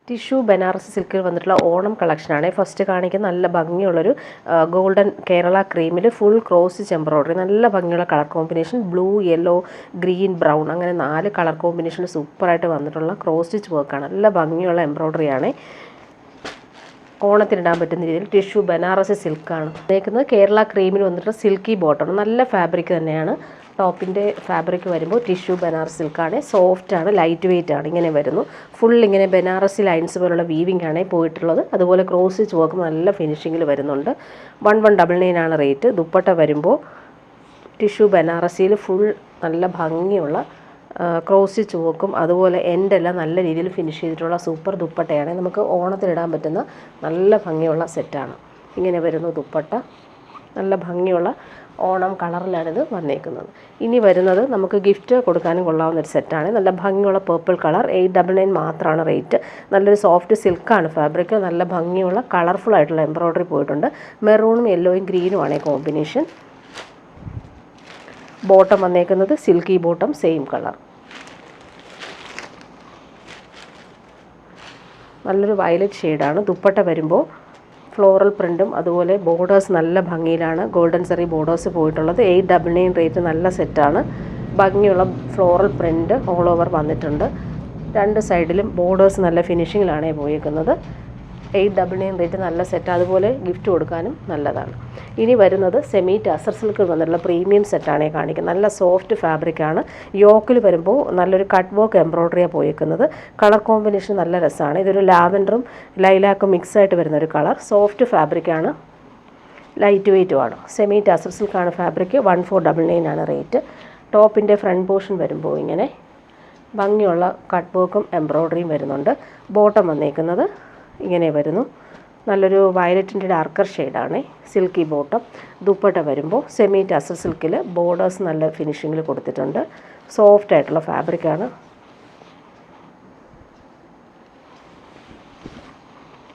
Tissue Banarasi സിൽക്കിൽ വന്നിട്ടുള്ള ഓണം കളക്ഷനാണ്. ഫസ്റ്റ് കാണിക്കുന്ന നല്ല ഭംഗിയുള്ളൊരു ഗോൾഡൻ കേരള ക്രീമിൽ ഫുൾ ക്രോസ് എംബ്രോയ്ഡറി, നല്ല ഭംഗിയുള്ള colour combination, blue, yellow, green, brown, അങ്ങനെ 4 കളർ കോമ്പിനേഷൻ സൂപ്പറായിട്ട് വന്നിട്ടുള്ള ക്രോസ് സ്റ്റിച്ച് വർക്കാണ്. നല്ല ഭംഗിയുള്ള എംബ്രോയ്ഡറിയാണ്. ഓണത്തിനിടാൻ പറ്റുന്ന രീതിയിൽ ടിഷ്യൂ ബനാറസി സിൽക്കാണ് തേക്കുന്നത്. കേരള ക്രീമിൽ വന്നിട്ടുള്ള സിൽക്കി ബോട്ടം, നല്ല ഫാബ്രിക് തന്നെയാണ്. ടോപ്പിൻ്റെ ഫാബ്രിക് വരുമ്പോൾ ടിഷ്യൂ ബനാറസ് സിൽക്കാണ്. സോഫ്റ്റാണ്, ലൈറ്റ് വെയ്റ്റ് ആണ്. ഇങ്ങനെ വരുന്നു. ഫുൾ ഇങ്ങനെ ബനാറസി ലൈൻസ് പോലുള്ള വീവിംഗ് ആണ് പോയിട്ടുള്ളത്. അതുപോലെ ക്രോസ് സ്റ്റിച്ച് വർക്ക് നല്ല ഫിനിഷിങ്ങിൽ വരുന്നുണ്ട്. 1199 ആണ് റേറ്റ്. ദുപ്പട്ട വരുമ്പോൾ ടിഷ്യൂ ബനാറസിയിൽ ഫുൾ നല്ല ഭംഗിയുള്ള ക്രോസ് സ്റ്റിച്ച് വർക്കും അതുപോലെ എൻഡെല്ലാം നല്ല രീതിയിൽ ഫിനിഷ് ചെയ്തിട്ടുള്ള സൂപ്പർ ദുപ്പട്ടയാണ്. നമുക്ക് ഓണത്തിനിടാൻ പറ്റുന്ന നല്ല ഭംഗിയുള്ള സെറ്റാണ്. ഇങ്ങനെ വരുന്നു ദുപ്പട്ട. നല്ല ഭംഗിയുള്ള ഓണം കളറിലാണിത് വന്നേക്കുന്നത്. ഇനി വരുന്നത് നമുക്ക് ഗിഫ്റ്റ് കൊടുക്കാനും കൊള്ളാവുന്നൊരു സെറ്റാണ്. നല്ല ഭംഗിയുള്ള പേർപ്പിൾ കളർ. 899 മാത്രമാണ് റേറ്റ്. നല്ലൊരു സോഫ്റ്റ് സിൽക്കാണ് ഫാബ്രിക്. നല്ല ഭംഗിയുള്ള കളർഫുൾ ആയിട്ടുള്ള എംബ്രോയ്ഡറി പോയിട്ടുണ്ട്. മെറൂണും യെല്ലോയും ഗ്രീനുമാണ് കോമ്പിനേഷൻ. ബോട്ടം വന്നേക്കുന്നത് സിൽക്കി ബോട്ടം, സെയിം കളർ. നല്ലൊരു വയലറ്റ് ഷെയ്ഡാണ്. ദുപ്പട്ട വരുമ്പോൾ ഫ്ലോറൽ പ്രിൻറ്റും അതുപോലെ ബോർഡേഴ്സ് നല്ല ഭംഗിയിലാണ് ഗോൾഡൻ സെറി ബോർഡേഴ്സ് പോയിട്ടുള്ളത്. 899 റേറ്റ്. നല്ല സെറ്റാണ്. ഭംഗിയുള്ള ഫ്ലോറൽ പ്രിൻറ്റ് ഓൾ ഓവർ വന്നിട്ടുണ്ട്. 2 സൈഡിലും ബോർഡേഴ്സ് നല്ല ഫിനിഷിങ്ങിലാണ് പോയേക്കുന്നത്. 899 റേറ്റ്. നല്ല സെറ്റ്. അതുപോലെ ഗിഫ്റ്റ് കൊടുക്കാനും നല്ലതാണ്. ഇനി വരുന്നത് സെമി ടസർ സിൽക്കിൽ വന്നിട്ടുള്ള പ്രീമിയം സെറ്റാണ് കാണിക്കുന്നത്. നല്ല സോഫ്റ്റ് ഫാബ്രിക്കാണ്. യോക്കിൽ വരുമ്പോൾ നല്ലൊരു കട്ട് വർക്ക് എംബ്രോയ്ഡറിയാണ് പോയേക്കുന്നത്. കളർ കോമ്പിനേഷൻ നല്ല രസമാണ്. ഇതൊരു ലാവൻഡറും ലൈലാക്കും മിക്സായിട്ട് വരുന്നൊരു കളർ. സോഫ്റ്റ് ഫാബ്രിക്കാണ്, ലൈറ്റ് വെയ്റ്റുമാണ്. സെമി ടസർ സിൽക്കാണ് ഫാബ്രിക്. 1499 ആണ് റേറ്റ്. ടോപ്പിൻ്റെ ഫ്രണ്ട് പോർഷൻ വരുമ്പോൾ ഇങ്ങനെ ഭംഗിയുള്ള കട്ട് വർക്കും എംബ്രോയ്ഡറിയും വരുന്നുണ്ട്. ബോട്ടം വന്നേക്കുന്നത് ഇങ്ങനെ വരുന്നു. നല്ലൊരു വയലറ്റിൻ്റെ ഡാർക്കർ ഷെയ്ഡാണ്. Silky bottom. ദുപ്പട്ട വരുമ്പോൾ സെമി ടസർ സിൽക്കിൽ ബോർഡേഴ്സ് നല്ല ഫിനിഷിങ്ങിൽ കൊടുത്തിട്ടുണ്ട്. സോഫ്റ്റ് ആയിട്ടുള്ള ഫാബ്രിക്കാണ്.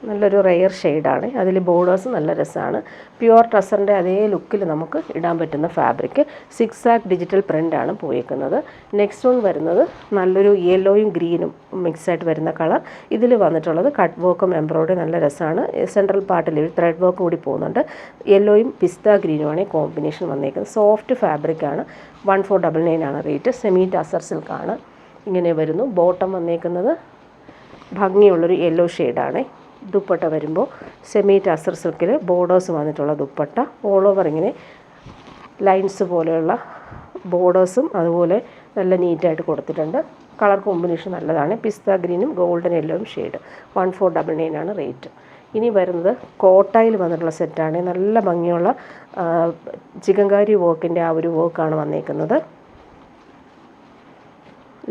നല്ലൊരു റെയർ ഷെയ്ഡാണ്. അതിൽ ബോർഡേഴ്സ് നല്ല രസമാണ്. പ്യുവർ ടസറിൻ്റെ അതേ ലുക്കിൽ നമുക്ക് ഇടാൻ പറ്റുന്ന ഫാബ്രിക്. 6 ആക്ക് ഡിജിറ്റൽ പ്രിൻ്റാണ് പോയേക്കുന്നത്. നെക്സ്റ്റ് വൺ വരുന്നത് നല്ലൊരു യെല്ലോയും ഗ്രീനും മിക്സായിട്ട് വരുന്ന കളർ. ഇതിൽ വന്നിട്ടുള്ളത് കട്ട് വർക്കും എംബ്രോയ്ഡറി നല്ല രസമാണ്. സെൻട്രൽ പാർട്ടിൽ ത്രെഡ് വർക്ക് കൂടി പോകുന്നുണ്ട്. യെല്ലോയും പിസ്ത ഗ്രീനുമാണ് കോമ്പിനേഷൻ വന്നേക്കുന്നത്. സോഫ്റ്റ് ഫാബ്രിക്കാണ്. 1499 ആണ് റേറ്റ്. സെമി ടസർ സിൽക്കാണ്. ഇങ്ങനെ വരുന്നു. ബോട്ടം വന്നേക്കുന്നത് ഭംഗിയുള്ളൊരു യെല്ലോ ഷെയ്ഡാണ്. ദുപ്പട്ട വരുമ്പോൾ സെമി ടസർ സിൽക്കിൽ ബോർഡേഴ്സ് വന്നിട്ടുള്ള ദുപ്പട്ട. ഓൾ ഓവർ ഇങ്ങനെ ലൈൻസ് പോലെയുള്ള ബോർഡേഴ്സും അതുപോലെ നല്ല നീറ്റായിട്ട് കൊടുത്തിട്ടുണ്ട്. കളർ കോമ്പിനേഷൻ നല്ലതാണ്. പിസ്ത ഗ്രീനും ഗോൾഡൻ യെല്ലോയും ഷെയ്ഡ്. 1499 ആണ് റേറ്റ്. ഇനി വരുന്നത് കോട്ടായിൽ വന്നിട്ടുള്ള സെറ്റാണ്. നല്ല ഭംഗിയുള്ള ചിക്കൻകാരി വർക്കിൻ്റെ ആ ഒരു വർക്കാണ് വന്നേക്കുന്നത്.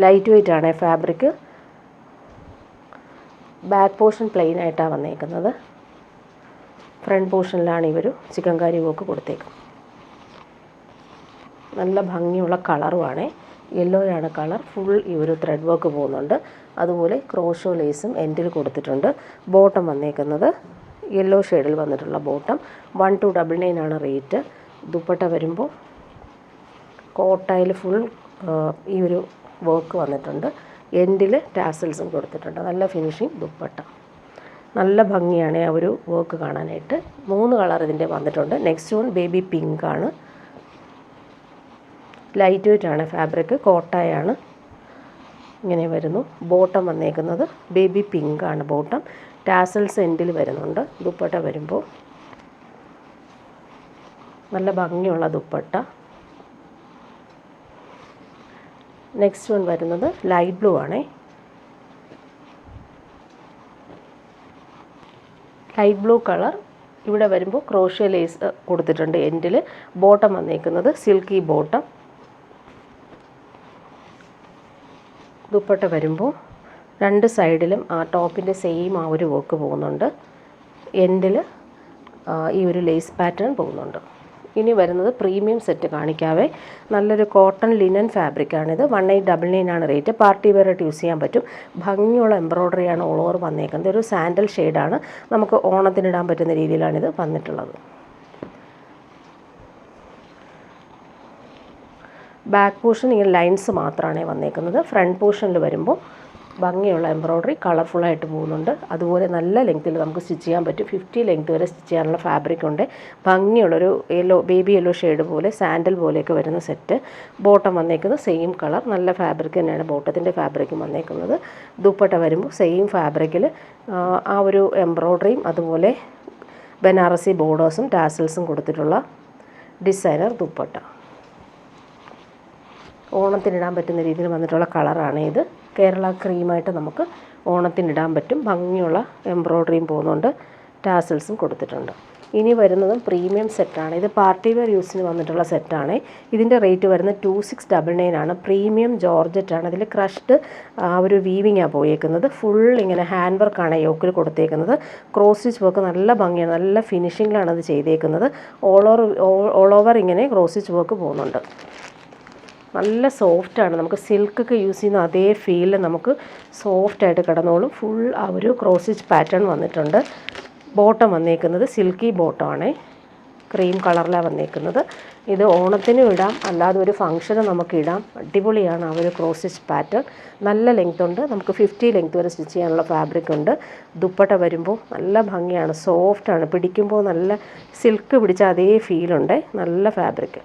ലൈറ്റ് വെയ്റ്റ് ആണ് ഫാബ്രിക്. ബാക്ക് പോർഷൻ പ്ലെയിൻ ആയിട്ടാണ് വന്നേക്കുന്നത്. ഫ്രണ്ട് പോർഷനിലാണ് ഇവർ ചിക്കൻകാരി വർക്ക് കൊടുത്തേക്കുന്നത്. നല്ല ഭംഗിയുള്ള കളറുമാണ്. യെല്ലോയാണ് കളർ. ഫുൾ ഈ ഒരു ത്രെഡ് വർക്ക് പോകുന്നുണ്ട്. അതുപോലെ ക്രോഷോ ലേസും എൻഡിൽ കൊടുത്തിട്ടുണ്ട്. ബോട്ടം വന്നേക്കുന്നത് യെല്ലോ ഷെയ്ഡിൽ വന്നിട്ടുള്ള ബോട്ടം. 1299 ആണ് റേറ്റ്. ദുപ്പട്ട വരുമ്പോൾ കോട്ടായിൽ ഫുൾ ഈ ഒരു വർക്ക് വന്നിട്ടുണ്ട്. എൻഡിൽ ടാസൽസും കൊടുത്തിട്ടുണ്ട്. നല്ല ഫിനിഷിങ് ദുപ്പട്ട. നല്ല ഭംഗിയാണ് ആ ഒരു വർക്ക് കാണാനായിട്ട്. 3 കളർ ഇതിൻ്റെ വന്നിട്ടുണ്ട്. നെക്സ്റ്റ് വൺ ബേബി പിങ്ക് ആണ്. ലൈറ്റ് വെയ്റ്റ് ആണ് ഫാബ്രിക്. കോട്ടായാണ്. ഇങ്ങനെ വരുന്നു. ബോട്ടം വന്നേക്കുന്നത് ബേബി പിങ്ക് ആണ് ബോട്ടം. ടാസൽസ് എൻഡിൽ വരുന്നുണ്ട്. ദുപ്പട്ട വരുമ്പോൾ നല്ല ഭംഗിയുള്ള ദുപ്പട്ട. നെക്സ്റ്റ് വൺ വരുന്നത് ലൈറ്റ് ബ്ലൂ ആണ്. Light blue colour. ഇവിടെ വരുമ്പോൾ ക്രോഷ്യ ലേസ് കൊടുത്തിട്ടുണ്ട് എൻഡിൽ. ബോട്ടം വന്നേക്കുന്നത് സിൽക്കി ബോട്ടം. ദുപ്പട്ട വരുമ്പോൾ 2 സൈഡിലും ആ ടോപ്പിൻ്റെ സെയിം ആ ഒരു വർക്ക് പോകുന്നുണ്ട്. എൻഡിൽ ഈ ഒരു ലേസ് പാറ്റേൺ പോകുന്നുണ്ട്. ഇനി വരുന്നത് പ്രീമിയം സെറ്റ് കാണിക്കാവേ. നല്ലൊരു കോട്ടൺ ലിനൻ ഫാബ്രിക്കാണിത്. 1899 ആണ് റേറ്റ്. പാർട്ടി വെയർ ആയിട്ട് യൂസ് ചെയ്യാൻ പറ്റും. ഭംഗിയുള്ള എംബ്രോയ്ഡറിയാണ് ഓൾ ഓവർ വന്നേക്കുന്നത്. ഒരു സാൻഡൽ ഷെയ്ഡാണ്. നമുക്ക് ഓണത്തിനിടാൻ പറ്റുന്ന രീതിയിലാണിത് വന്നിട്ടുള്ളത്. ബാക്ക് പോർഷൻ ഇങ്ങനെ ലൈൻസ് മാത്രമാണ് വന്നേക്കുന്നത്. ഫ്രണ്ട് പോർഷനിൽ വരുമ്പോൾ ഭംഗിയുള്ള എംബ്രോയ്ഡറി കളർഫുള്ളായിട്ട് പോകുന്നുണ്ട്. അതുപോലെ നല്ല ലെങ്ത്തിൽ നമുക്ക് സ്റ്റിച്ച് ചെയ്യാൻ പറ്റും. 50 ലെങ്ത് വരെ സ്റ്റിച്ച് ചെയ്യാനുള്ള ഫാബ്രിക് ഉണ്ട്. ഭംഗിയുള്ളൊരു ബേബി യെല്ലോ ഷെയ്ഡ് പോലെ സാൻഡൽ പോലെയൊക്കെ വരുന്ന സെറ്റ്. ബോട്ടം വന്നേക്കുന്നത് സെയിം കളർ, നല്ല ഫാബ്രിക് തന്നെയാണ് ബോട്ടത്തിൻ്റെ ഫാബ്രിക്കും വന്നേക്കുന്നത്. ദുപ്പട്ട വരുമ്പോൾ സെയിം ഫാബ്രിക്കിൽ ആ ഒരു എംബ്രോയ്ഡറിയും അതുപോലെ ബനാറസി ബോർഡേഴ്സും ടാസൽസും കൊടുത്തിട്ടുള്ള ഡിസൈനർ ദുപ്പട്ട. ഓണത്തിനിടാൻ പറ്റുന്ന രീതിയിൽ വന്നിട്ടുള്ള കളറാണ് ഇത്. കേരള ക്രീമായിട്ട് നമുക്ക് ഓണത്തിനിടാൻ പറ്റും. ഭംഗിയുള്ള എംബ്രോയ്ഡറിയും പോകുന്നുണ്ട്, ടാസൽസും കൊടുത്തിട്ടുണ്ട്. ഇനി വരുന്നതും പ്രീമിയം സെറ്റാണ്. ഇത് പാർട്ടി വെയർ യൂസിന് വന്നിട്ടുള്ള സെറ്റാണ്. ഇതിൻ്റെ റേറ്റ് വരുന്നത് 2699 ആണ്. പ്രീമിയം ജോർജറ്റാണ്. ഇതിൽ ക്രഷ്ഡ് ഒരു വീവിങ്ങാണ് പോയേക്കുന്നത്. ഫുൾ ഇങ്ങനെ ഹാൻഡ് വർക്കാണ് യോക്കിൽ കൊടുത്തേക്കുന്നത്. ക്രോസ് സ്റ്റിച്ച് വർക്ക് നല്ല ഭംഗിയാണ്, നല്ല ഫിനിഷിങ്ങിലാണ് അത് ചെയ്തേക്കുന്നത്. ഓൾ ഓവർ ഇങ്ങനെ ക്രോസ് സ്റ്റിച്ച് വർക്ക് പോകുന്നുണ്ട്. നല്ല സോഫ്റ്റാണ്. നമുക്ക് സിൽക്കൊക്കെ യൂസ് ചെയ്യുന്ന അതേ ഫീലിൽ നമുക്ക് സോഫ്റ്റായിട്ട് കിടന്നോളും. ഫുൾ ആ ഒരു ക്രോസ് സ്റ്റിച്ച് പാറ്റേൺ വന്നിട്ടുണ്ട്. ബോട്ടം വന്നേക്കുന്നത് സിൽക്കി ബോട്ടമാണ്, ക്രീം കളറിലാണ് വന്നേക്കുന്നത്. ഇത് ഓണത്തിനും ഇടാം, അല്ലാതെ ഒരു ഫംഗ്ഷന് നമുക്ക് ഇടാം. അടിപൊളിയാണ് ആ ഒരു ക്രോസ് സ്റ്റിച്ച് പാറ്റേൺ. നല്ല ലെങ്ത് ഉണ്ട്, നമുക്ക് 50 ലെങ്ത് വരെ സ്റ്റിച്ച് ചെയ്യാനുള്ള ഫാബ്രിക് ഉണ്ട്. ദുപ്പട്ട വരുമ്പോൾ നല്ല ഭംഗിയാണ്, സോഫ്റ്റാണ്, പിടിക്കുമ്പോൾ നല്ല സിൽക്ക് പിടിച്ച അതേ ഫീലുണ്ട്. നല്ല ഫാബ്രിക്.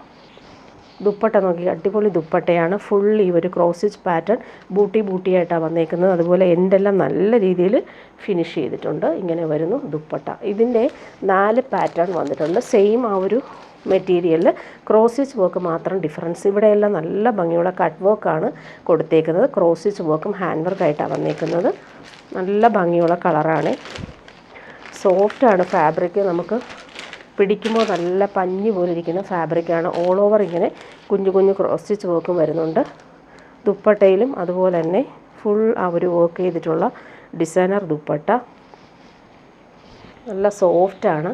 ദുപ്പട്ട നോക്കി, അടിപൊളി ദുപ്പട്ടയാണ്. ഫുൾ ഈ ഒരു ക്രോസ് സ്റ്റിച്ച് പാറ്റേൺ ബൂട്ടിയായിട്ടാണ് വന്നേക്കുന്നത്. അതുപോലെ എൻഡെല്ലാം നല്ല രീതിയിൽ ഫിനിഷ് ചെയ്തിട്ടുണ്ട്. ഇങ്ങനെ വരുന്നു ദുപ്പട്ട. ഇതിൻ്റെ 4 പാറ്റേൺ വന്നിട്ടുണ്ട്. സെയിം ആ ഒരു മെറ്റീരിയലിൽ ക്രോസ് സ്റ്റിച്ച് വർക്ക് മാത്രം ഡിഫറൻസ്. ഇവിടെയെല്ലാം നല്ല ഭംഗിയുള്ള കട്ട് വർക്കാണ് കൊടുത്തേക്കുന്നത്. ക്രോസ് സ്റ്റിച്ച് വർക്കും ഹാൻഡ് വർക്കായിട്ടാണ് വന്നേക്കുന്നത്. നല്ല ഭംഗിയുള്ള കളറാണ്, സോഫ്റ്റാണ് ഫാബ്രിക്. നമുക്ക് പിടിക്കുമ്പോൾ നല്ല പഞ്ഞി പോലെ ഇരിക്കുന്ന ഫാബ്രിക്കാണ്. ഓൾ ഓവർ ഇങ്ങനെ കുഞ്ഞു ക്രോസ് സ്റ്റിച്ച് വർക്കും വരുന്നുണ്ട്. ദുപ്പട്ടയിലും അതുപോലെ തന്നെ ഫുൾ ആ ഒരു വർക്ക് ചെയ്തിട്ടുള്ള ഡിസൈനർ ദുപ്പട്ട. നല്ല സോഫ്റ്റാണ്,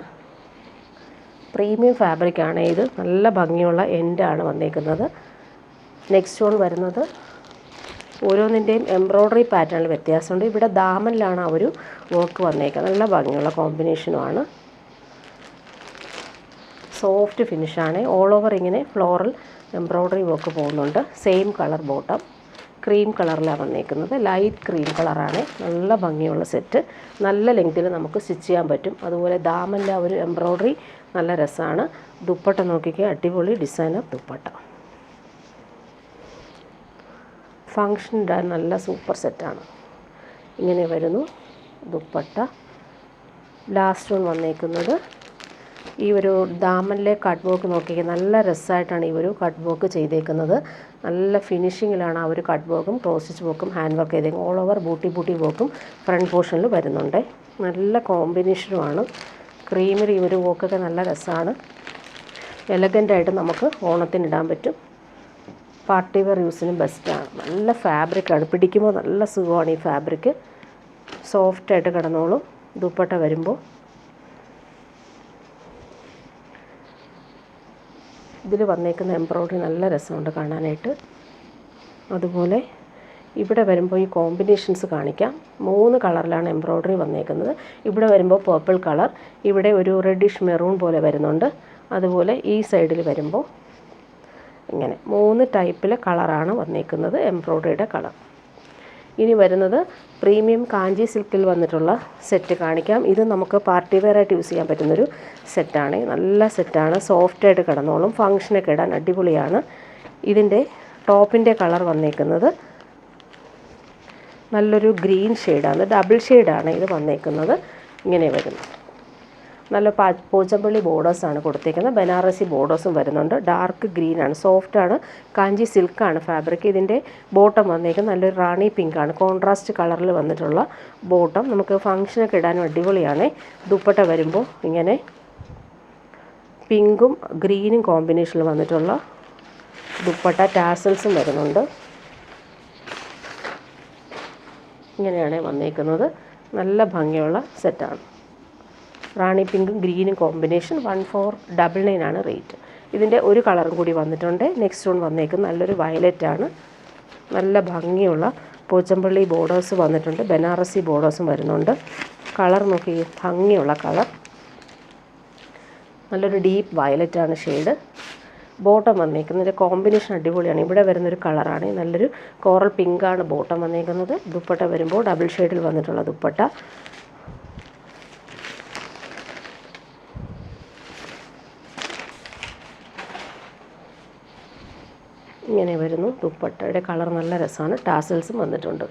പ്രീമിയം ഫാബ്രിക്കാണ് ഇത്. നല്ല ഭംഗിയുള്ള എൻഡാണ് വന്നേക്കുന്നത്. നെക്സ്റ്റ് വൺ വരുന്നത് ഓരോന്നിൻ്റെയും എംബ്രോയ്ഡറി പാറ്റേണിൽ വ്യത്യാസമുണ്ട്. ഇവിടെ ദാമനിലാണ് ആ ഒരു വർക്ക് വന്നേക്കുന്നത്. നല്ല ഭംഗിയുള്ള കോമ്പിനേഷനുമാണ്, സോഫ്റ്റ് ഫിനിഷാണ്. ഓൾ ഓവർ ഇങ്ങനെ ഫ്ലോറൽ എംബ്രോയ്ഡറി വർക്ക് പോകുന്നുണ്ട്. സെയിം കളർ ബോട്ടം, ക്രീം കളറിലാണ് വന്നേക്കുന്നത്. ലൈറ്റ് ക്രീം കളറാണ്. നല്ല ഭംഗിയുള്ള സെറ്റ്. നല്ല ലെങ്ത്തിൽ നമുക്ക് സ്റ്റിച്ച് ചെയ്യാൻ പറ്റും. അതുപോലെ ദാമൻ്റെ ഒരു എംബ്രോയ്ഡറി നല്ല രസമാണ്. ദുപ്പട്ട നോക്കിക്കുക, അടിപൊളി ഡിസൈനർ ദുപ്പട്ട. ഫങ്ഷൻ ഇടാൻ നല്ല സൂപ്പർ സെറ്റാണ്. ഇങ്ങനെ വരുന്നു ദുപ്പട്ട. ലാസ്റ്റ് വൺ വന്നേക്കുന്നത് ഈ ഒരു ദാമനിലെ കട്ട് വർക്ക് നോക്കിക്കുക, നല്ല രസമായിട്ടാണ് ഈ ഒരു കട്ട് വർക്ക് ചെയ്തേക്കുന്നത്. നല്ല ഫിനിഷിങ്ങിലാണ് ആ ഒരു കട്ട് വർക്കും ക്രോസ് സ്റ്റിച്ച് വർക്കും ഹാൻഡ് വർക്ക് ചെയ്തേക്കുന്നത്. ഓൾ ഓവർ ബൂട്ടി വർക്കും ഫ്രണ്ട് പോർഷനിൽ വരുന്നുണ്ട്. നല്ല കോമ്പിനേഷനുമാണ്. ക്രീമിൽ ഈ ഒരു വർക്കൊക്കെ നല്ല രസമാണ്. എലഗൻ്റായിട്ട് നമുക്ക് ഓണത്തിനിടാൻ പറ്റും. പാർട്ടി വെയർ യൂസിനും ബെസ്റ്റാണ്. നല്ല ഫാബ്രിക്കാണ്, പിടിക്കുമ്പോൾ നല്ല സുഖമാണ് ഈ ഫാബ്രിക്. സോഫ്റ്റായിട്ട് കിടന്നോളും. ദുപ്പട്ട വരുമ്പോൾ ഇതിൽ വന്നേക്കുന്ന എംബ്രോയ്ഡറി നല്ല രസമുണ്ട് കാണാനായിട്ട്. അതുപോലെ ഇവിടെ വരുമ്പോൾ ഈ കോമ്പിനേഷൻസ് കാണിക്കാം. 3 കളറിലാണ് എംബ്രോയ്ഡറി വന്നേക്കുന്നത്. ഇവിടെ വരുമ്പോൾ പർപ്പിൾ കളർ, ഇവിടെ ഒരു റെഡിഷ് മെറൂൺ പോലെ വരുന്നുണ്ട്. അതുപോലെ ഈ സൈഡിൽ വരുമ്പോൾ ഇങ്ങനെ 3 ടൈപ്പിലെ കളറാണ് വന്നേക്കുന്നത് എംബ്രോയ്ഡറിയുടെ കളർ. ഇനി വരുന്നത് പ്രീമിയം കാഞ്ചി സിൽക്കിൽ വന്നിട്ടുള്ള സെറ്റ് കാണിക്കാം. ഇത് നമുക്ക് പാർട്ടി വെയറായിട്ട് യൂസ് ചെയ്യാൻ പറ്റുന്നൊരു സെറ്റാണ്. നല്ല സെറ്റാണ്, സോഫ്റ്റായിട്ട് കിടന്നോളും. ഫങ്ഷനൊക്കെ ഇടാൻ അടിപൊളിയാണ്. ഇതിൻ്റെ ടോപ്പിൻ്റെ കളർ വന്നേക്കുന്നത് നല്ലൊരു ഗ്രീൻ ഷെയ്ഡാണ്, ഡബിൾ ഷെയ്ഡാണ് ഇത് വന്നേക്കുന്നത്. ഇങ്ങനെ വരുന്നു. നല്ല പോച്ചമ്പള്ളി ബോർഡേഴ്സാണ് കൊടുത്തേക്കുന്നത്. ബനാറസി ബോർഡേഴ്സും വരുന്നുണ്ട്. ഡാർക്ക് ഗ്രീനാണ്, സോഫ്റ്റാണ്, കാഞ്ചി സിൽക്കാണ് ഫാബ്രിക്. ഇതിൻ്റെ ബോട്ടം വന്നേക്കുന്നത് നല്ലൊരു റാണി പിങ്കാണ്, കോൺട്രാസ്റ്റ് കളറിൽ വന്നിട്ടുള്ള ബോട്ടം. നമുക്ക് ഫങ്ഷനൊക്കെ ഇടാനും അടിപൊളിയാണ്. ദുപ്പട്ട വരുമ്പോൾ ഇങ്ങനെ പിങ്കും ഗ്രീനും കോമ്പിനേഷനിൽ വന്നിട്ടുള്ള ദുപ്പട്ട. ടാസൽസും വരുന്നുണ്ട്. ഇങ്ങനെയാണ് വന്നേക്കുന്നത്. നല്ല ഭംഗിയുള്ള സെറ്റാണ്. റാണി പിങ്കും ഗ്രീനും കോമ്പിനേഷൻ. 1499 ആണ് റേറ്റ്. ഇതിൻ്റെ ഒരു കളറും കൂടി വന്നിട്ടുണ്ട്. നെക്സ്റ്റ് വൺ വന്നേക്കുന്നത് നല്ലൊരു വയലറ്റാണ്. നല്ല ഭംഗിയുള്ള പോച്ചമ്പള്ളി ബോർഡേഴ്സ് വന്നിട്ടുണ്ട്. ബനാറസി ബോർഡേഴ്സും വരുന്നുണ്ട്. കളർ നോക്കി, ഭംഗിയുള്ള കളർ. നല്ലൊരു ഡീപ്പ് വയലറ്റാണ് ഷെയ്ഡ്. ബോട്ടം വന്നേക്കുന്നതിൻ്റെ കോമ്പിനേഷൻ അടിപൊളിയാണ്. ഇവിടെ വരുന്നൊരു കളറാണ്, നല്ലൊരു കോറൽ പിങ്കാണ് ബോട്ടം വന്നേക്കുന്നത്. ദുപ്പട്ട വരുമ്പോൾ ഡബിൾ ഷെയ്ഡിൽ വന്നിട്ടുള്ള ദുപ്പട്ട. ഇങ്ങനെ വരുന്നു. ദുപ്പട്ടയുടെ കളർ നല്ല രസമാണ്. ടാസൽസും വന്നിട്ടുണ്ട്.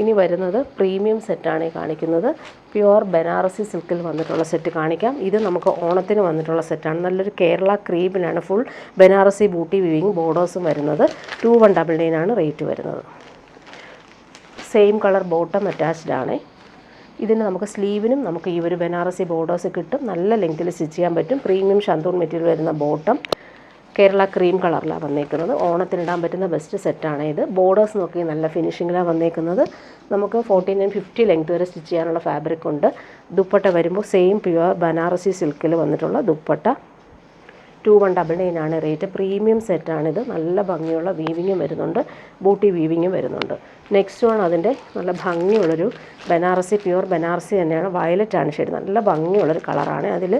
ഇനി വരുന്നത് പ്രീമിയം സെറ്റാണ് കാണിക്കുന്നത്. പ്യുവർ ബനാറസി സിൽക്കിൽ വന്നിട്ടുള്ള സെറ്റ് കാണിക്കാം. ഇത് നമുക്ക് ഓണത്തിന് വന്നിട്ടുള്ള സെറ്റാണ്. നല്ലൊരു കേരള ക്രീമിലാണ് ഫുൾ ബനാറസി ബൂട്ടി വീവിങ് ബോർഡേഴ്സും വരുന്നത്. 2199 ആണ് റേറ്റ് വരുന്നത്. സെയിം കളർ ബോട്ടം അറ്റാച്ച്ഡ് ആണ്. ഇതിന് നമുക്ക് സ്ലീവിനും നമുക്ക് ഈ ഒരു ബനാറസി ബോർഡേഴ്സ് കിട്ടും. നല്ല ലെങ്ത്തിൽ സ്റ്റിച്ച് ചെയ്യാൻ പറ്റും. പ്രീമിയം ഷന്തൂൺ മെറ്റീരിയൽ വരുന്ന ബോട്ടം കേരള ക്രീം കളറിലാണ് വന്നേക്കുന്നത്. ഓണത്തിനിടാൻ പറ്റുന്ന ബെസ്റ്റ് സെറ്റാണ് ഇത്. ബോർഡേഴ്സ് നോക്കി നല്ല ഫിനിഷിങ്ങിലാണ് വന്നേക്കുന്നത്. നമുക്ക് 49-50 ലെങ്ത് വരെ സ്റ്റിച്ച് ചെയ്യാനുള്ള ഫാബ്രിക് ഉണ്ട്. ദുപ്പട്ട വരുമ്പോൾ സെയിം പ്യുവർ ബനാറസി സിൽക്കിൽ വന്നിട്ടുള്ള ദുപ്പട്ട. 2199 ആണ് റേറ്റ്. പ്രീമിയം സെറ്റാണിത്. നല്ല ഭംഗിയുള്ള വീവിങ്ങും വരുന്നുണ്ട്, ബൂട്ടി വീവിങ്ങും വരുന്നുണ്ട്. നെക്സ്റ്റ് വൺ അതിൻ്റെ നല്ല ഭംഗിയുള്ളൊരു ബനാറസി, പ്യുവർ ബനാറസി തന്നെയാണ്. വയലറ്റ് ആണ് ഷെയ്ഡ്. നല്ല ഭംഗിയുള്ളൊരു കളറാണ്. അതിൽ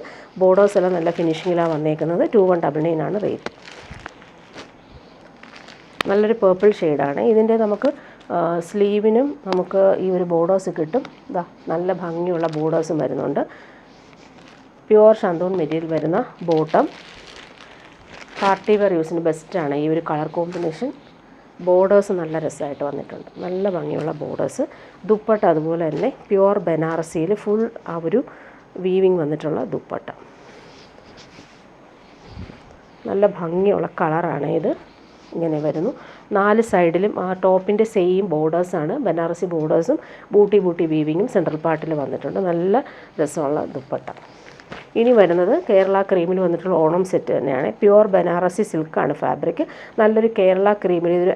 ബോർഡേഴ്സ് എല്ലാം നല്ല ഫിനിഷിങ്ങിലാണ് വന്നേക്കുന്നത്. 2199 ആണ് റേറ്റ്. നല്ലൊരു പേർപ്പിൾ ഷെയ്ഡാണ്. ഇതിൻ്റെ നമുക്ക് സ്ലീവിനും നമുക്ക് ഈ ഒരു ബോർഡേഴ്സ് കിട്ടും. ഇതാ നല്ല ഭംഗിയുള്ള ബോർഡേഴ്സും വരുന്നുണ്ട്. പ്യുവർ ഷന്തൂൺ മെറ്റീരിയൽ വരുന്ന ബോട്ടം. പാർട്ടി വെയർ യൂസിന് ബെസ്റ്റാണ് ഈ ഒരു കളർ കോമ്പിനേഷൻ. ബോർഡേഴ്സ് നല്ല രസമായിട്ട് വന്നിട്ടുണ്ട്. നല്ല ഭംഗിയുള്ള ബോർഡേഴ്സ്. ദുപ്പട്ട അതുപോലെ തന്നെ പ്യുവർ ബനാറസിയിൽ ഫുൾ ആ ഒരു വീവിങ് വന്നിട്ടുള്ള ദുപ്പട്ട. നല്ല ഭംഗിയുള്ള കളറാണ് ഇത്. ഇങ്ങനെ വരുന്നു. 4 സൈഡിലും ആ ടോപ്പിൻ്റെ സെയിം ബോർഡേഴ്സാണ്. ബനാറസി ബോർഡേഴ്സും ബൂട്ടി വീവിങ്ങും സെൻട്രൽ പാർട്ടിൽ വന്നിട്ടുണ്ട്. നല്ല രസമുള്ള ദുപ്പട്ട. ഇനി വരുന്നത് കേരള ക്രീമിൽ വന്നിട്ടുള്ള ഓണം സെറ്റ് തന്നെയാണ്. പ്യുവർ ബനാറസി സിൽക്കാണ് ഫാബ്രിക്. നല്ലൊരു കേരള ക്രീമിൽ ഇതൊരു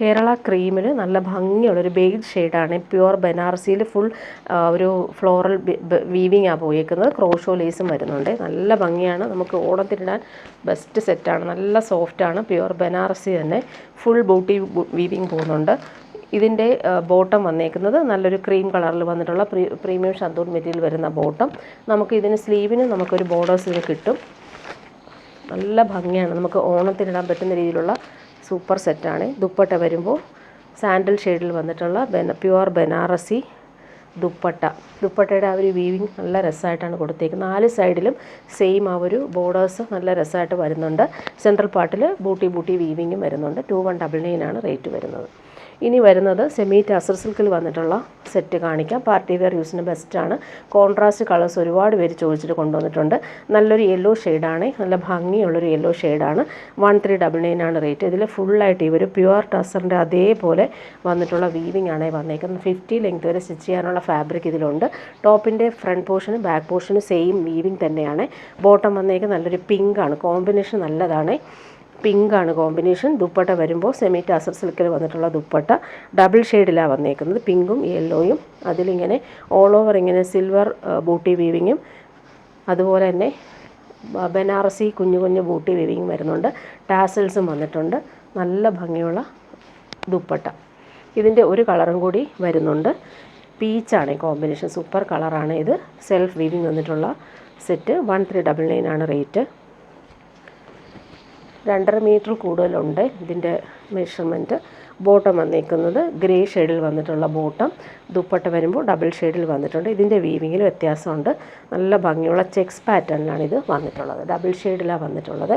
കേരള ക്രീമിൽ നല്ല ഭംഗിയുള്ളൊരു ബേജ് ഷെയ്ഡാണ്. പ്യുവർ ബനാറസിയിൽ ഫുൾ ഒരു ഫ്ലോറൽ വീവിങ് ആണ് പോയേക്കുന്നത്. ക്രോഷോ ലേസും വരുന്നുണ്ട്. നല്ല ഭംഗിയാണ്. നമുക്ക് ഓണത്തിനിടാൻ ബെസ്റ്റ് സെറ്റാണ്. നല്ല സോഫ്റ്റാണ്. പ്യുവർ ബനാറസി തന്നെ ഫുൾ ബൂട്ടി വീവിങ് പോകുന്നുണ്ട്. ഇതിൻ്റെ ബോട്ടം വന്നേക്കുന്നത് നല്ലൊരു ക്രീം കളറിൽ വന്നിട്ടുള്ള പ്രീമിയം ഷന്തൂൺ മെറ്റീരിയൽ വരുന്ന ബോട്ടം. നമുക്ക് ഇതിന് സ്ലീവിന് നമുക്കൊരു ബോർഡേഴ്സ് ഇതിന് കിട്ടും. നല്ല ഭംഗിയാണ്. നമുക്ക് ഓണത്തിനിടാൻ പറ്റുന്ന രീതിയിലുള്ള സൂപ്പർ സെറ്റാണ്. ദുപ്പട്ട വരുമ്പോൾ സാൻഡൽ ഷെയ്ഡിൽ വന്നിട്ടുള്ള പ്യുവർ ബനാറസി ദുപ്പട്ട. ദുപ്പട്ടയുടെ ആ ഒരു വീവിങ് നല്ല രസമായിട്ടാണ് കൊടുത്തേക്കുന്നത്. 4 സൈഡിലും സെയിം ആ ഒരു ബോർഡേഴ്സ് നല്ല രസമായിട്ട് വരുന്നുണ്ട്. സെൻട്രൽ പാർട്ടിൽ ബൂട്ടി വീവിങ്ങും വരുന്നുണ്ട്. 2199 ആണ് റേറ്റ് വരുന്നത്. ഇനി വരുന്നത് സെമി ടസർ സിൽക്കിൽ വന്നിട്ടുള്ള സെറ്റ് കാണിക്കാം. പാർട്ടി വെയർ യൂസിന് ബെസ്റ്റാണ്. കോൺട്രാസ്റ്റ് കളേഴ്സ് ഒരുപാട് പേര് ചോദിച്ചിട്ട് കൊണ്ടുവന്നിട്ടുണ്ട്. നല്ലൊരു യെല്ലോ ഷെയ്ഡാണ്. നല്ല ഭംഗിയുള്ളൊരു യെല്ലോ ഷെയ്ഡാണ്. 1399 ആണ് റേറ്റ്. ഇതിൽ ഫുള്ളായിട്ട് ഈ ഒരു പ്യുവർ ടസറിൻ്റെ അതേപോലെ വന്നിട്ടുള്ള വീവിങ് ആണ് വന്നേക്കുന്നത്. 50 ലെങ്ത് വരെ സ്റ്റിച്ച് ചെയ്യാനുള്ള ഫാബ്രിക് ഇതിലുണ്ട്. ടോപ്പിൻ്റെ ഫ്രണ്ട് പോർഷനും ബാക്ക് പോർഷനും സെയിം വീവിങ് തന്നെയാണ്. ബോട്ടം വന്നേക്ക് നല്ലൊരു പിങ്കാണ്. കോമ്പിനേഷൻ നല്ലതാണ്. പിങ്കാണ് കോമ്പിനേഷൻ. ദുപ്പട്ട വരുമ്പോൾ സെമി ടസർ സിൽക്കിൽ വന്നിട്ടുള്ള ദുപ്പട്ട. ഡബിൾ ഷെയ്ഡിലാണ് വന്നേക്കുന്നത്. പിങ്കും യെല്ലോയും. അതിലിങ്ങനെ ഓൾ ഓവർ ഇങ്ങനെ സിൽവർ ബൂട്ടി വീവിങ്ങും അതുപോലെ തന്നെ ബനാറസി കുഞ്ഞു ബൂട്ടി വീവിങ്ങും വരുന്നുണ്ട്. ടാസൽസും വന്നിട്ടുണ്ട്. നല്ല ഭംഗിയുള്ള ദുപ്പട്ട. ഇതിൻ്റെ ഒരു കളറും കൂടി വരുന്നുണ്ട്. പീച്ചാണ് കോമ്പിനേഷൻ. സൂപ്പർ കളറാണ് ഇത്. സെൽഫ് വീവിങ് വന്നിട്ടുള്ള സെറ്റ്. 1399 ആണ് റേറ്റ്. 2.5 മീറ്റർ കൂടുതലുണ്ട് ഇതിൻ്റെ മെഷർമെൻറ്റ്. ബോട്ടം വന്നേക്കുന്നത് ഗ്രേ ഷെയ്ഡിൽ വന്നിട്ടുള്ള ബോട്ടം. ദുപ്പട്ട വരുമ്പോൾ ഡബിൾ ഷെയ്ഡിൽ വന്നിട്ടുണ്ട്. ഇതിൻ്റെ വീവിങ്ങിൽ വ്യത്യാസമുണ്ട്. നല്ല ഭംഗിയുള്ള ചെക്സ് പാറ്റേണിലാണ് ഇത് വന്നിട്ടുള്ളത്. ഡബിൾ ഷെയ്ഡിലാണ് വന്നിട്ടുള്ളത്.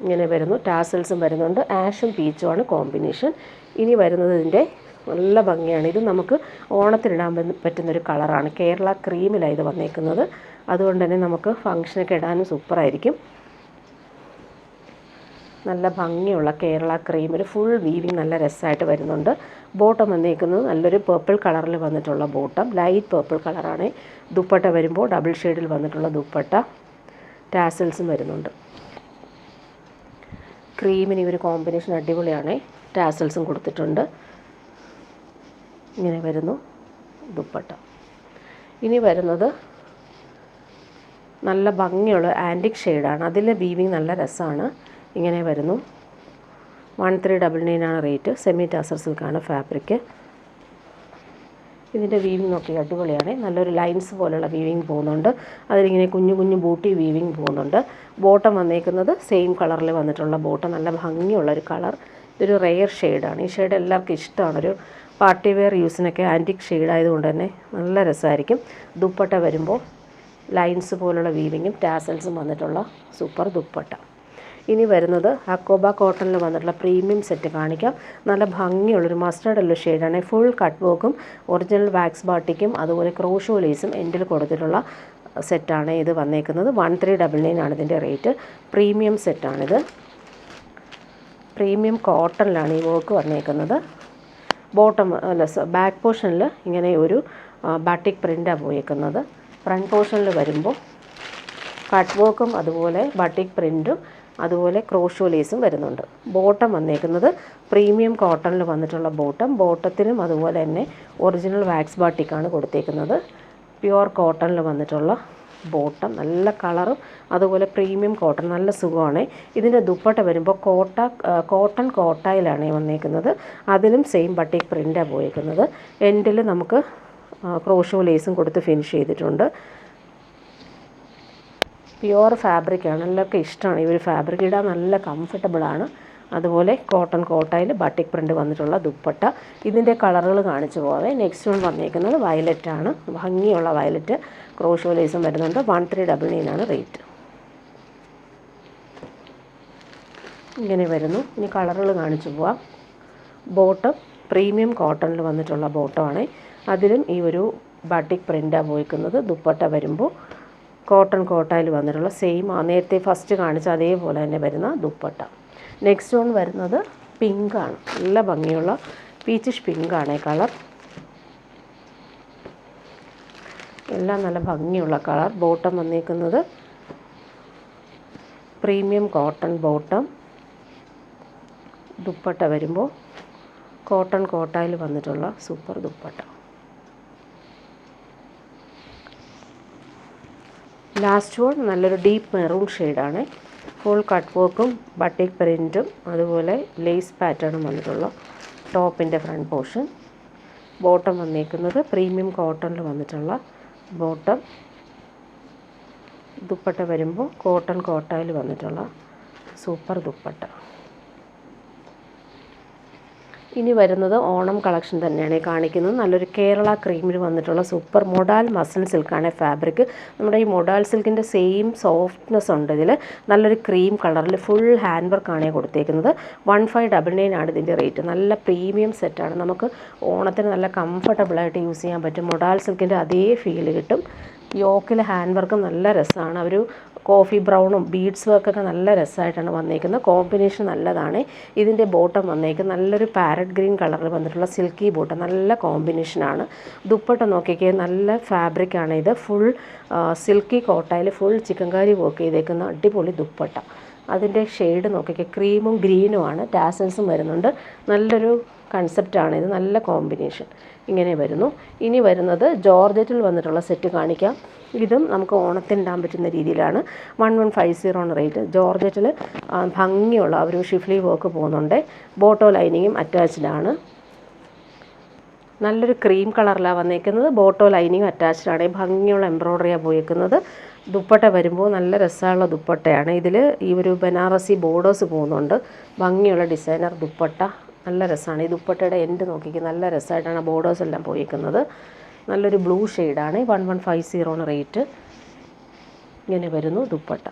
ഇങ്ങനെ വരുന്നു. ടാസൽസും വരുന്നുണ്ട്. ആഷും പീച്ചുമാണ് കോമ്പിനേഷൻ. ഇനി വരുന്നത് ഇതിൻ്റെ നല്ല ഭംഗിയാണ്. ഇത് നമുക്ക് ഓണത്തിനിടാൻ പറ്റുന്നൊരു കളറാണ്. കേരള ക്രീമിലാണ് ഇത് വന്നേക്കുന്നത്. അതുകൊണ്ട് തന്നെ നമുക്ക് ഫങ്ഷനൊക്കെ ഇടാനും സൂപ്പറായിരിക്കും. നല്ല ഭംഗിയുള്ള കേരള ക്രീമിൽ ഫുൾ വീവിങ് നല്ല രസമായിട്ട് വരുന്നുണ്ട്. ബോട്ടം വന്നേക്കുന്നത് നല്ലൊരു പേർപ്പിൾ കളറിൽ വന്നിട്ടുള്ള ബോട്ടം. ലൈറ്റ് പേർപ്പിൾ കളറാണ്. ദുപ്പട്ട വരുമ്പോൾ ഡബിൾ ഷെയ്ഡിൽ വന്നിട്ടുള്ള ദുപ്പട്ട. ടാസൽസും വരുന്നുണ്ട്. ക്രീമിന് ഒരു കോമ്പിനേഷൻ അടിപൊളിയാണ്. ടാസൽസും കൊടുത്തിട്ടുണ്ട്. ഇങ്ങനെ വരുന്നു ദുപ്പട്ട. ഇനി വരുന്നത് നല്ല ഭംഗിയുള്ള ആൻറ്റിക് ഷെയ്ഡാണ്. അതിലെ വീവിങ് നല്ല രസമാണ്. ഇങ്ങനെ വരുന്നു. 1399 ആണ് റേറ്റ്. സെമി ടസർ സിൽക്കാണ് ഫാബ്രിക്. ഇതിൻ്റെ വീവിങ് നോക്കി അടിപൊളിയാണ്. നല്ലൊരു ലൈൻസ് പോലുള്ള വീവിങ് പോകുന്നുണ്ട്. അതിലിങ്ങനെ കുഞ്ഞു കുഞ്ഞു ബൂട്ടി വീവിങ് പോകുന്നുണ്ട്. ബോട്ടം വന്നേക്കുന്നത് സെയിം കളറിൽ വന്നിട്ടുള്ള ബോട്ടം, നല്ല ഭംഗിയുള്ളൊരു കളർ. ഇതൊരു റെയർ ഷെയ്ഡാണ്. ഈ ഷെയ്ഡ് എല്ലാവർക്കും ഇഷ്ടമാണ്. ഒരു പാർട്ടി വെയർ യൂസിനൊക്കെ ആൻറ്റിക് ഷെയ്ഡ് ആയതുകൊണ്ട് തന്നെ നല്ല രസമായിരിക്കും. ദുപ്പട്ട വരുമ്പോൾ ലൈൻസ് പോലുള്ള വീവിങ്ങും ടാസൽസും വന്നിട്ടുള്ള സൂപ്പർ ദുപ്പട്ട. ഇനി വരുന്നത് അക്കോബ കോട്ടണിൽ വന്നിട്ടുള്ള പ്രീമിയം സെറ്റ് കാണിക്കാം. നല്ല ഭംഗിയുള്ളൊരു മസ്റ്റേർഡ് യെല്ലോ ഷെയ്ഡാണ്. ഫുൾ കട്ട് വർക്കും ഒറിജിനൽ വാക്സ് ബാട്ടിക്കും അതുപോലെ ക്രോഷോ ലേസും എൻഡിൽ കൊടുത്തിട്ടുള്ള സെറ്റാണ് ഇത് വന്നേക്കുന്നത്. 1399 ആണ് ഇതിൻ്റെ റേറ്റ്. പ്രീമിയം സെറ്റാണിത്. പ്രീമിയം കോട്ടണിലാണ് ഈ വർക്ക് വന്നേക്കുന്നത്. ബോട്ടം അല്ല ബാക്ക് പോർഷനിൽ ഇങ്ങനെ ഒരു ബാട്ടിക് പ്രിൻ്റാണ് പോയേക്കുന്നത്. ഫ്രണ്ട് പോർഷനിൽ വരുമ്പോൾ കട്ട് വർക്കും അതുപോലെ ബാട്ടിക് പ്രിൻറ്റും അതുപോലെ ക്രോഷോ ലേസും വരുന്നുണ്ട്. ബോട്ടം വന്നേക്കുന്നത് പ്രീമിയം കോട്ടണിൽ വന്നിട്ടുള്ള ബോട്ടത്തിനും അതുപോലെ തന്നെ ഒറിജിനൽ വാക്സ് ബാട്ടിക്കാണ് കൊടുത്തേക്കുന്നത്. പ്യുവർ കോട്ടണിൽ വന്നിട്ടുള്ള ബോട്ടം, നല്ല കളറും അതുപോലെ പ്രീമിയം കോട്ടൺ, നല്ല സുഖമാണ്. ഇതിൻ്റെ ദുപ്പട്ട വരുമ്പോൾ കോട്ടൺ കോട്ടായിലാണ് വന്നേക്കുന്നത്. അതിലും സെയിം ബട്ടിക് പ്രിൻ്റാണ് പോയേക്കുന്നത്. എൻഡിൽ നമുക്ക് ക്രോഷോ ലേസും കൊടുത്ത് ഫിനിഷ് ചെയ്തിട്ടുണ്ട്. പ്യുവർ ഫാബ്രിക്കാണ്. എല്ലാവർക്കും ഇഷ്ടമാണ് ഈ ഒരു ഫാബ്രിക്. ഇടാൻ നല്ല കംഫർട്ടബിളാണ്. അതുപോലെ കോട്ടൺ കോട്ടായിൽ ബാട്ടിക് പ്രിൻ്റ് വന്നിട്ടുള്ള ദുപ്പട്ട. ഇതിൻ്റെ കളറുകൾ കാണിച്ചു പോകാതെ. നെക്സ്റ്റ് വൺ വന്നേക്കുന്നത് വയലറ്റാണ്. ഭംഗിയുള്ള വയലറ്റ്, ക്രോഷോ ലേസും വരുന്നുണ്ട്. 1399 ആണ് റേറ്റ്. ഇങ്ങനെ വരുന്നു. ഇനി കളറുകൾ കാണിച്ചു പോവാം. ബോട്ടം പ്രീമിയം കോട്ടണിൽ വന്നിട്ടുള്ള ബോട്ടമാണ്. അതിലും ഈ ഒരു ബാട്ടിക് പ്രിൻ്റാണ് പോയിക്കുന്നത്. ദുപ്പട്ട വരുമ്പോൾ കോട്ടൺ കോട്ടായിൽ വന്നിട്ടുള്ള സെയിം നേരത്തെ ഫസ്റ്റ് കാണിച്ച അതേപോലെ തന്നെ വരുന്ന ദുപ്പട്ട. നെക്സ്റ്റ് വൺ വരുന്നത് പിങ്കാണ്. നല്ല ഭംഗിയുള്ള പീച്ചിഷ് പിങ്കാണ് കളർ. എല്ലാം നല്ല ഭംഗിയുള്ള കളർ. ബോട്ടം വന്നിരിക്കുന്നത് പ്രീമിയം കോട്ടൺ ബോട്ടം. ദുപ്പട്ട വരുമ്പോൾ കോട്ടൺ കോട്ടായിൽ വന്നിട്ടുള്ള സൂപ്പർ ദുപ്പട്ട. ലാസ്റ്റ് വൺ നല്ലൊരു ഡീപ്പ് മെറൂൺ ഷെയ്ഡാണ്. ഫുൾ കട്ട് വർക്കും ബട്ടിക് പ്രിൻറ്റും അതുപോലെ ലേസ് പാറ്റേണും വന്നിട്ടുള്ള ടോപ്പിൻ്റെ ഫ്രണ്ട് പോർഷൻ. ബോട്ടം വന്നിരിക്കുന്നത് പ്രീമിയം കോട്ടണിൽ വന്നിട്ടുള്ള ബോട്ടം. ദുപ്പട്ട വരുമ്പോൾ കോട്ടൺ കോട്ടായിൽ വന്നിട്ടുള്ള സൂപ്പർ ദുപ്പട്ട. ഇനി വരുന്നത് ഓണം കളക്ഷൻ തന്നെയാണ് കാണിക്കുന്നത്. നല്ലൊരു കേരള ക്രീമിൽ വന്നിട്ടുള്ള സൂപ്പർ മൊഡാൽ മസിൽ സിൽക്കാണ് ഫാബ്രിക്. നമ്മുടെ ഈ മൊഡാൽ സിൽക്കിൻ്റെ സെയിം സോഫ്റ്റ്നെസ് ഉണ്ട് ഇതിൽ. നല്ലൊരു ക്രീം കളറിൽ ഫുൾ ഹാൻഡ് വർക്കാണ് കൊടുത്തേക്കുന്നത്. 1599 ആണ് ഇതിൻ്റെ റേറ്റ്. നല്ല പ്രീമിയം സെറ്റാണ്. നമുക്ക് ഓണത്തിന് നല്ല കംഫർട്ടബിളായിട്ട് യൂസ് ചെയ്യാൻ പറ്റും. മൊഡാൽ സിൽക്കിൻ്റെ അതേ ഫീൽ കിട്ടും. യോക്കിൽ ഹാൻഡ് വർക്കും നല്ല രസമാണ്. ഒരു കോഫി ബ്രൗണും ബീഡ്സ് വർക്കൊക്കെ നല്ല രസമായിട്ടാണ് വന്നേക്കുന്നത്. കോമ്പിനേഷൻ നല്ലതാണ്. ഇതിൻ്റെ ബോട്ടം വന്നേക്കുന്നത് നല്ലൊരു പാരറ്റ് ഗ്രീൻ കളറിൽ വന്നിട്ടുള്ള സിൽക്കി ബോട്ടം, നല്ല കോമ്പിനേഷനാണ്. ദുപ്പട്ട നോക്കിക്കേ, നല്ല ഫാബ്രിക്കാണ് ഇത്. Full silky കോട്ടായിൽ full chikankari work ചെയ്തേക്കുന്ന അടിപൊളി ദുപ്പട്ട. അതിൻ്റെ ഷെയ്ഡ് നോക്കിക്കേ, ക്രീമും ഗ്രീനുമാണ്. ടാസൽസും വരുന്നുണ്ട്. നല്ലൊരു കൺസെപ്റ്റാണ് ഇത്. നല്ല കോമ്പിനേഷൻ. ഇങ്ങനെ വരുന്നു. ഇനി വരുന്നത് ജോർജറ്റിൽ വന്നിട്ടുള്ള സെറ്റ് കാണിക്കാം. ഇതും നമുക്ക് ഓണത്തിന് ഇടാൻ പറ്റുന്ന രീതിയിലാണ്. 1150 റേറ്റ്. ജോർജറ്റിൽ ഭംഗിയുള്ള ഒരു ഷിഫ്ലി വർക്ക് പോകുന്നുണ്ട്. ബോട്ടോ ലൈനിങ്ങും അറ്റാച്ച്ഡാണ്. നല്ലൊരു ക്രീം കളറിലാണ് വന്നേക്കുന്നത്. ബോട്ടോ ലൈനിങ്ങും അറ്റാച്ച്ഡാണ്. ഭംഗിയുള്ള എംബ്രോയ്ഡറിയാണ് പോയേക്കുന്നത്. ദുപ്പട്ട വരുമ്പോൾ നല്ല രസമുള്ള ദുപ്പട്ടയാണ്. ഇതിൽ ഈ ഒരു ബനാറസി ബോർഡേഴ്സ് പോകുന്നുണ്ട്. ഭംഗിയുള്ള ഡിസൈനർ ദുപ്പട്ട, നല്ല രസമാണ്. ഈ ദുപ്പട്ടയുടെ എൻഡ് നോക്കിക്കുക, നല്ല രസമായിട്ടാണ് ബോർഡേഴ്സ് എല്ലാം പോയിരിക്കുന്നത്. നല്ലൊരു ബ്ലൂ ഷെയ്ഡാണ്. 1150 റേറ്റ്. ഇങ്ങനെ വരുന്നു ദുപ്പട്ട.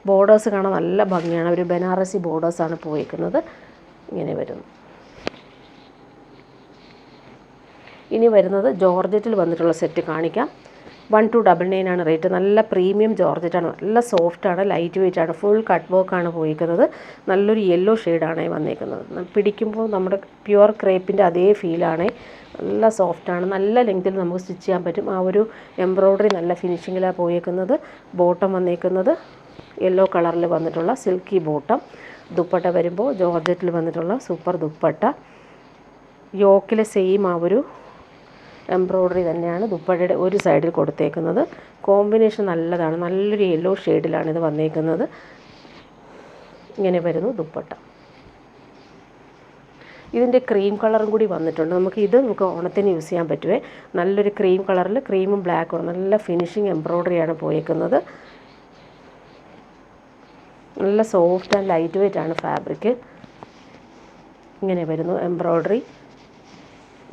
ബോർഡേഴ്സ് കാണാൻ നല്ല ഭംഗിയാണ്. ഒരു ബനാറസി ബോർഡേഴ്സാണ് പോയിരിക്കുന്നത്. ഇങ്ങനെ വരുന്നു. ഇനി വരുന്നത് ജോർജറ്റിൽ വന്നിട്ടുള്ള സെറ്റ് കാണിക്കാം. 1299 ആണ് റേറ്റ്. നല്ല പ്രീമിയം ജോർജറ്റാണ്. നല്ല സോഫ്റ്റാണ്, ലൈറ്റ് വെയ്റ്റ് ആണ്. ഫുൾ കട്ട് വർക്കാണ് പോയിരിക്കുന്നത്. നല്ലൊരു യെല്ലോ ഷെയ്ഡാണ് വന്നേക്കുന്നത്. പിടിക്കുമ്പോൾ നമ്മുടെ പ്യുവർ ക്രേപ്പിൻ്റെ അതേ ഫീലാണ്. നല്ല സോഫ്റ്റാണ്. നല്ല ലെങ്തിൽ നമുക്ക് സ്റ്റിച്ച് ചെയ്യാൻ പറ്റും. ആ ഒരു എംബ്രോയ്ഡറി നല്ല ഫിനിഷിങ്ങിലാണ് പോയേക്കുന്നത്. ബോട്ടം വന്നേക്കുന്നത് യെല്ലോ കളറിൽ വന്നിട്ടുള്ള സിൽക്കി ബോട്ടം. ദുപ്പട്ട വരുമ്പോൾ ജോർജറ്റിൽ വന്നിട്ടുള്ള സൂപ്പർ ദുപ്പട്ട. യോക്കിലെ സെയിം ആ ഒരു എംബ്രോയ്ഡറി തന്നെയാണ് ദുപ്പട്ടയുടെ ഒരു സൈഡിൽ കൊടുത്തേക്കുന്നത്. കോമ്പിനേഷൻ നല്ലതാണ്. നല്ലൊരു യെല്ലോ ഷെയ്ഡിലാണ് ഇത് വന്നേക്കുന്നത്. ഇങ്ങനെ വരുന്നു ദുപ്പട്ട. ഇതിൻ്റെ ക്രീം കളറും കൂടി വന്നിട്ടുണ്ട്. നമുക്ക് ഓണത്തിന് യൂസ് ചെയ്യാൻ പറ്റുമേ. നല്ലൊരു ക്രീം കളറിൽ ക്രീമും ബ്ലാക്കും നല്ല ഫിനിഷിങ് എംബ്രോയ്ഡറിയാണ് പോയേക്കുന്നത്. നല്ല സോഫ്റ്റ് ആൻഡ് ലൈറ്റ് വെയ്റ്റ് ആണ് ഫാബ്രിക്. ഇങ്ങനെ വരുന്നു എംബ്രോയ്ഡറി.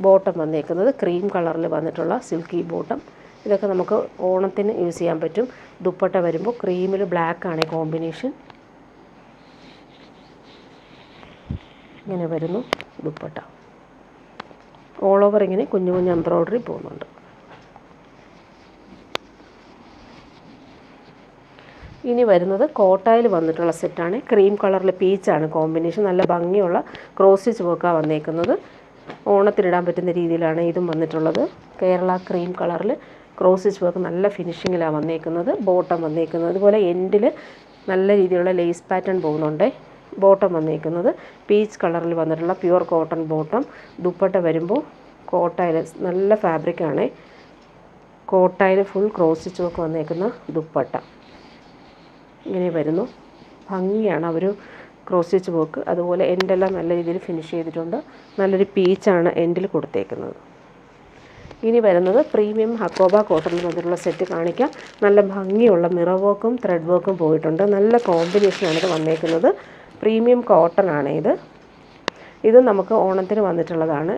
ബോട്ടം വന്നേക്കുന്നത് ക്രീം കളറിൽ വന്നിട്ടുള്ള സിൽക്കി ബോട്ടം. ഇതൊക്കെ നമുക്ക് ഓണത്തിന് യൂസ് ചെയ്യാൻ പറ്റും. ദുപ്പട്ട വരുമ്പോൾ ക്രീമിൽ ബ്ലാക്കാണ് കോമ്പിനേഷൻ. ഇങ്ങനെ വരുന്നു ദുപ്പട്ട. ഓൾ ഓവർ ഇങ്ങനെ കുഞ്ഞു കുഞ്ഞു എംബ്രോയ്ഡറി പോകുന്നുണ്ട്. ഇനി വരുന്നത് കോട്ടായിൽ വന്നിട്ടുള്ള സെറ്റാണ്. ക്രീം കളറിൽ പീച്ചാണ് കോമ്പിനേഷൻ. നല്ല ഭംഗിയുള്ള ക്രോസ് സ്റ്റിച്ച് വർക്കാണ് വന്നേക്കുന്നത്. ഓണത്തിനിടാൻ പറ്റുന്ന രീതിയിലാണ് ഇതും വന്നിട്ടുള്ളത്. കേരള ക്രീം കളറിൽ ക്രോസ് സ്റ്റിച്ച് വർക്ക് നല്ല ഫിനിഷിങ്ങിലാണ് വന്നേക്കുന്നത്. ബോട്ടം വന്നേക്കുന്നത് അതുപോലെ എൻഡിൽ നല്ല രീതിയിലുള്ള ലേസ് പാറ്റേൺ പോകുന്നുണ്ട്. ബോട്ടം വന്നേക്കുന്നത് പീച്ച് കളറിൽ വന്നിട്ടുള്ള പ്യുവർ കോട്ടൺ ബോട്ടം. ദുപ്പട്ട വരുമ്പോൾ കോട്ടായിൽ നല്ല ഫാബ്രിക്കാണ്. കോട്ടായിൽ ഫുൾ ക്രോസ് സ്റ്റിച്ച് വർക്ക് വന്നേക്കുന്ന ദുപ്പട്ട ഇങ്ങനെ വരുന്നു. ഭംഗിയാണ് ഒരു ക്രോസ് സ്റ്റിച്ച് വർക്ക്. അതുപോലെ എൻഡെല്ലാം നല്ല രീതിയിൽ ഫിനിഷ് ചെയ്തിട്ടുണ്ട്. നല്ലൊരു പീച്ചാണ് എൻഡിൽ കൊടുത്തേക്കുന്നത്. ഇനി വരുന്നത് പ്രീമിയം ഹക്കോബ കോട്ടണിൽ വന്നിട്ടുള്ള സെറ്റ് കാണിക്കാം. നല്ല ഭംഗിയുള്ള മിറർ വർക്കും ത്രെഡ് വർക്കും പോയിട്ടുണ്ട്. നല്ല കോമ്പിനേഷനാണ് ഇത് വന്നേക്കുന്നത്. പ്രീമിയം കോട്ടൺ ആണ് ഇത് നമുക്ക് ഓണത്തിന് വന്നിട്ടുള്ളതാണ്.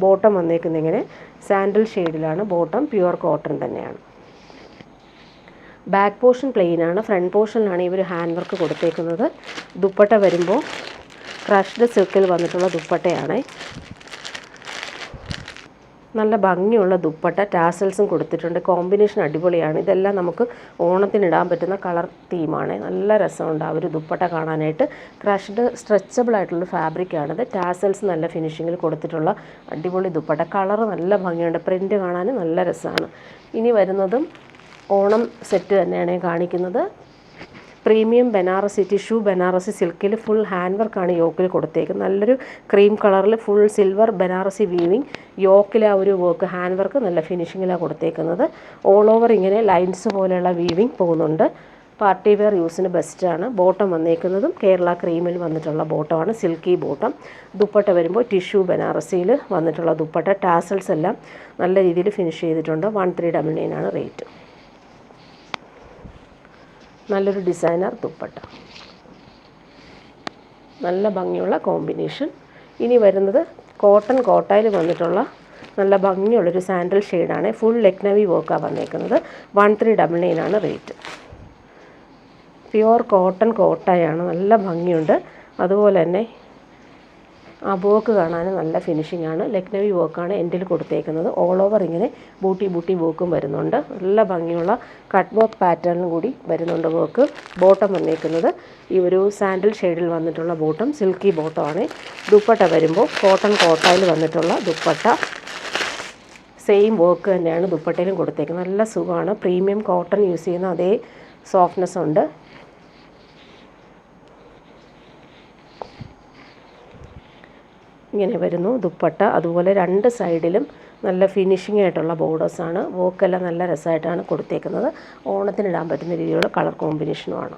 ബോട്ടം വന്നേക്കുന്നത് ഇങ്ങനെ സാൻഡൽ ഷെയ്ഡിലാണ്. ബോട്ടം പ്യുവർ കോട്ടൺ തന്നെയാണ്. ബാക്ക് പോർഷൻ പ്ലെയിൻ ആണ്. ഫ്രണ്ട് പോർഷനിലാണ് ഇവർ ഹാൻഡ് വർക്ക് കൊടുത്തേക്കുന്നത്. ദുപ്പട്ട വരുമ്പോൾ ക്രഷ്ഡ് സിൽക്കിൽ വന്നിട്ടുള്ള ദുപ്പട്ടയാണ്. നല്ല ഭംഗിയുള്ള ദുപ്പട്ട. ടാസൽസും കൊടുത്തിട്ടുണ്ട്. കോമ്പിനേഷൻ അടിപൊളിയാണ്. ഇതെല്ലാം നമുക്ക് ഓണത്തിനിടാൻ പറ്റുന്ന കളർ തീമാണ്. നല്ല രസമുണ്ട് ആ ഒരു ദുപ്പട്ട കാണാനായിട്ട്. ക്രഷ്ഡ് സ്ട്രെച്ചബിൾ ആയിട്ടുള്ള ഫാബ്രിക്കാണിത്. ടാസൽസ് നല്ല ഫിനിഷിങ്ങിൽ കൊടുത്തിട്ടുള്ള അടിപൊളി ദുപ്പട്ട. കളറ് നല്ല ഭംഗിയുണ്ട്. പ്രിൻറ്റ് കാണാൻ നല്ല രസമാണ്. ഇനി വരുന്നതും ഓണം സെറ്റ് തന്നെയാണ് കാണിക്കുന്നത്. പ്രീമിയം ബനാറസി ടിഷ്യൂ ബനാറസി സിൽക്കിൽ ഫുൾ ഹാൻഡ് വർക്കാണ് യോക്കിൽ കൊടുത്തേക്കുന്നത്. നല്ലൊരു ക്രീം കളറിൽ ഫുൾ സിൽവർ ബനാറസി വീവിങ്. യോക്കിലെ ആ ഒരു വർക്ക് ഹാൻഡ് വർക്ക് നല്ല ഫിനിഷിങ്ങിലാണ് കൊടുത്തേക്കുന്നത്. ഓൾ ഓവർ ഇങ്ങനെ ലൈൻസ് പോലെയുള്ള വീവിങ് പോകുന്നുണ്ട്. പാർട്ടി വെയർ യൂസിന് ബെസ്റ്റാണ്. ബോട്ടം വന്നേക്കുന്നതും കേരള ക്രീമിൽ വന്നിട്ടുള്ള ബോട്ടമാണ്. Silky bottom. ദുപ്പട്ട വരുമ്പോൾ ടിഷ്യൂ ബനാറസിയിൽ വന്നിട്ടുള്ള ദുപ്പട്ട. ടാസൽസ് എല്ലാം നല്ല രീതിയിൽ ഫിനിഷ് ചെയ്തിട്ടുണ്ട്. 1399 ആണ് റേറ്റ്. നല്ലൊരു ഡിസൈനർ ദുപ്പട്ട. നല്ല ഭംഗിയുള്ള കോമ്പിനേഷൻ. ഇനി വരുന്നത് കോട്ടായിൽ വന്നിട്ടുള്ള നല്ല ഭംഗിയുള്ളൊരു സാൻഡൽ ഷെയ്ഡാണ്. ഫുൾ ലെക്നവി വർക്കാണ് വന്നേക്കുന്നത്. 1399 ആണ് റേറ്റ്. Pure cotton കോട്ടായാണ്. നല്ല ഭംഗിയുണ്ട്. അതുപോലെ തന്നെ ആ വർക്ക് കാണാൻ നല്ല ഫിനിഷിംഗ് ആണ്. ലെക്നവി വർക്കാണ് എൻഡിൽ കൊടുത്തേക്കുന്നത്. ഓൾ ഓവർ ഇങ്ങനെ ബൂട്ടി വർക്കും വരുന്നുണ്ട്. നല്ല ഭംഗിയുള്ള കട്ട് വർക്ക് പാറ്റേണും കൂടി വരുന്നുണ്ട് വർക്ക്. ബോട്ടം വന്നേക്കുന്നത് ഈ ഒരു സാൻഡൽ ഷെയ്ഡിൽ വന്നിട്ടുള്ള ബോട്ടം. സിൽക്കി ബോട്ടമാണ്. ദുപ്പട്ട വരുമ്പോൾ കോട്ടായിൽ വന്നിട്ടുള്ള ദുപ്പട്ട. സെയിം വർക്ക് തന്നെയാണ് ദുപ്പട്ടയിലും കൊടുത്തേക്കുന്നത്. നല്ല സുഖമാണ്. പ്രീമിയം കോട്ടൺ യൂസ് ചെയ്യുന്ന അതേ സോഫ്റ്റ്നെസ് ഉണ്ട്. ഇങ്ങനെ വരുന്നു ദുപ്പട്ട. അതുപോലെ രണ്ട് സൈഡിലും നല്ല ഫിനിഷിംഗ് ആയിട്ടുള്ള ബോർഡേഴ്സാണ്. വർക്കെല്ലാം നല്ല രസമായിട്ടാണ് കൊടുത്തേക്കുന്നത്. ഓണത്തിനിടാൻ പറ്റുന്ന രീതിയിലുള്ള കളർ കോമ്പിനേഷനുമാണ്.